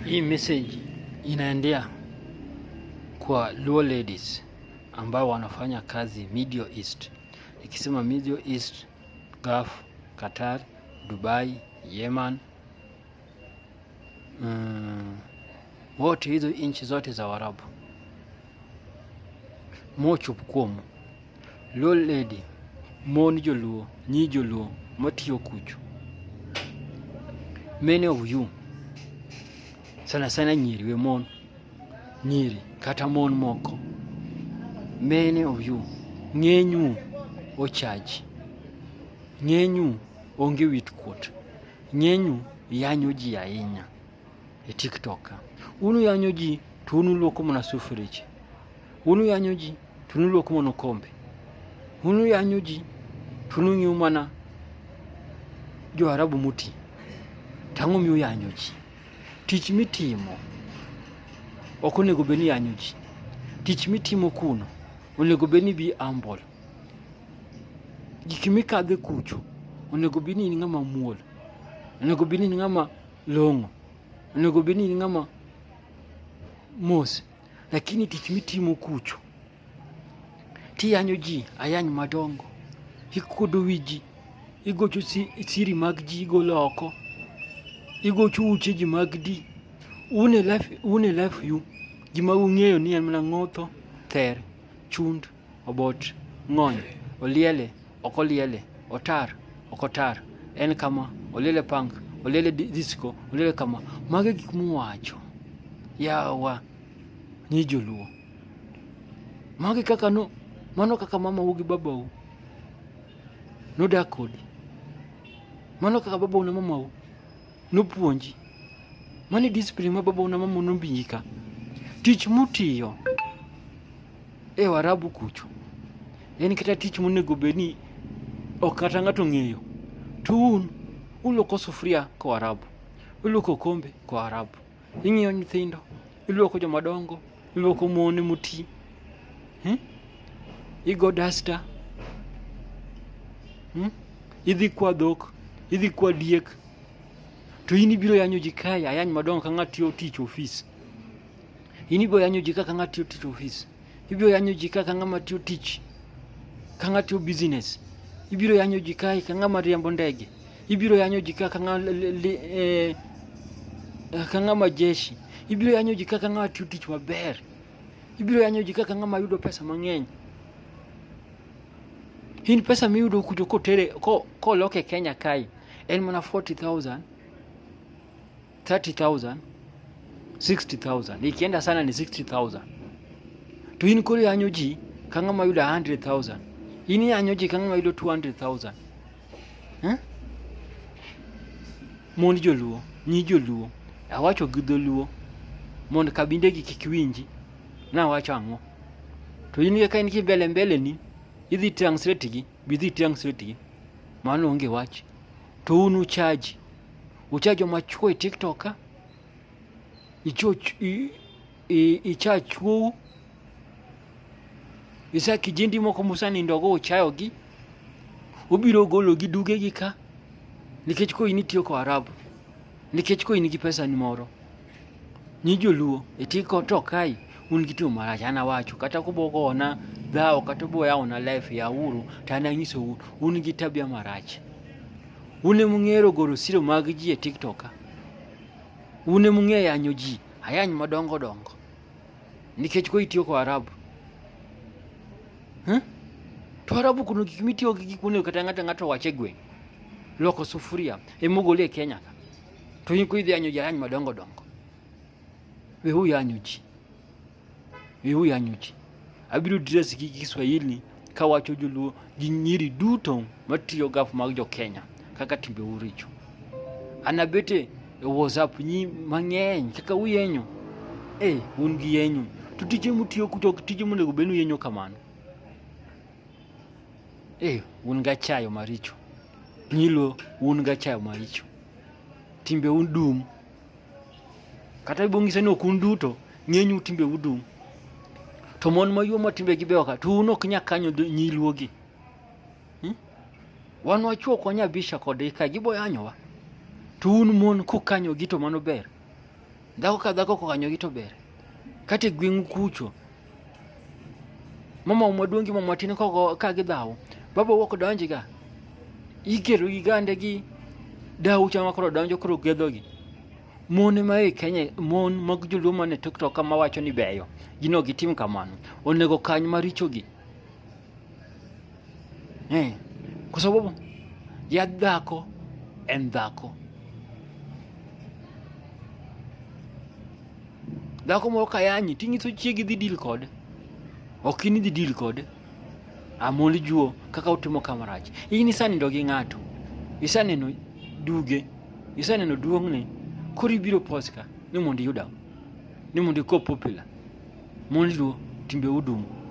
Hii message inaendea kwa Luo ladies ambao wanafanya kazi Middle East. Ikisema Middle East, Gulf, Qatar, Dubai, Yemen, wote hizo nchi zote za Waarabu. Mochup kuomu Luo lady mon joluo, nyi joluo matiyo kucho. Many of you, sana sana nyiri we mon, nyiri kata mon moko, many of you ng'enyu ochaji, ng'enyu onge wit kuot, ng'enyu yanyo ji ahinya e TikTok. Unu yanyo ji to unu luoko mana sufuriche, unu yanyo ji to unu luoko mana kombe, unu yanyo ji to unu ng'iyo mana jo Arabu muti. Tang'o miyo yanyo ji? Tich mitimo ok onego bed ni yanyo ji. Tich mitimo kuno onego bed ni bi humble. Gik mikadhe kucho onego bed ni in ng'ama muol, onego bed ni in ng'ama long'o, onego bed ni in ng'ama mos. Lakini tich mitimo kucho tiyanyo ji ayany madongo, ikuodo wi ji, igocho siri mag ji, igolo oko, igocho uche ji mag di. Une life yu gima ung'eyo ni en mana ng'otho, ther, chund, obot, ng'ony, oliele, ok oliele, otar, ok otar, en kama, oliele punk, oliele disco, oliele kama. Mage gik muwacho yawa ni joluo. Mage kaka mano kaka mamau gi babau nodak kodi, mano kaka babau na mamau nopuonji, mani discipline ma babau na mamau nombiyi ka. Tich mutiyo e Waarabu kucho en kata tich monego bed ni ok kata ng'ato ng'eyo. To uluoko sufria ko Arabu, uluoko kombe ko Arabu, ing'iyo nyithindo, iluoko jomadongo, iluoko mon muti, igo dasta, idhi kwa dhok, idhi kwa diek. To in ibiro yanyo ji kae ayany madongo ka ng'at tiyo tich ofis. In ibiro yanyo ji kaka ng'at tiyo tich ofis. Ibiro yanyo ji kaka ng'ama tiyo tich, ka ng'at tiyo business. Ibiro yanyo ji kae ka ng'ama riembo ndege. Ibiro yanyo ji kaka ng'ama jeshi. Ibiro yanyo ji kaka ng'ama tiyo tich maber. Ibiro yanyo ji kaka ng'ama yudo pesa mang'eny. In pesa miyudo kucho kotere koloke Kenya kae en mana 40,000, 30,000, 60,000. Ikienda sana ni 60,000. To in kore yanyo ji ka ng'ama yudo 100,000. In yanyo ji ka ng'ama yudo 200,000. Mon joluo, nyi joluo, awacho gi dholuo mondo kabinde gi kik winji na wacho ang'o. To in ka in ki mbele ni idhi translate gi, bidhi translate gi, mano onge wach. To unu uchajo machuo e TikTok, ichachuo, isa kijindi moko musani ndogo uchayo gi, ubiro golo gi duge gi ka, nikech ko initiyo ko Arabu, nikech ko in gi pesa ni moro. Nyi joluo, e TikTok kai, un gitimo marach. Ana wacho, kata kuboko ona dhao, kata bo ya ona life ya uru, tana nyiso un gi tabia marach. Une mung'ero goro siro mag ji e TikTok. Une mung'e yanyo ji ayany madongo dongo, nikech ko itiyo ko Arabu. To Arabu kuno gik mitiyo gi gik monego kata ng'ato wache gweng'. Loko sufuria emogole e Kenya ka. To in ko idhi yanyo ji ayany madongo dongo. Wehu yanyo ji. Abiro dress gi Kiswahili kawacho joluo gi nyiri duto matiyo gaf mag jo Kenya kaka timbe uricho. Anabete e WhatsApp nyi mang'eny kaka uyenyo. Un gi yenyo. To tije mutiyo kucho tije monego bed ni yenyo kamano. Un ga chayo maricho. Nyilo un ga chayo maricho. Timbe undum. Kata ibong'isa ni ok un duto, ng'enyu timbe udum. To mon mayuo ma timbe gi beyo ka, to un ok nyakanyo nyiluo gi. Wan wachuo kwa nyabisha kode ka gibo yanyowa. To un mon kukanyo gi to mano ber. Dhako ka dhako kokanyogi to ber. Kata gweng'u kucho, mama maduong' mama matin ka gidhaw, baba wuok donjiga, ikero gi gande gi daw chama koro donjo koro gedhogi. Mon ma e Kenya, mon mag joluo mane TikTok kama wacho ni beyo, gino gitim kamano, onego kany marichogi. Kwa sababu ya dhako en dhako. Dhako moro kayanyi ting'iso chiegi dhi deal kode, ok in idhi deal kode. Amol juo kaka utimo kamarach. In isanindo gi ng'ato, isaneno duge, isaneno duong'ne, koro ibiro poska ni mondo iyuda, ni mondo iko popular. Mon luo timbe udumo.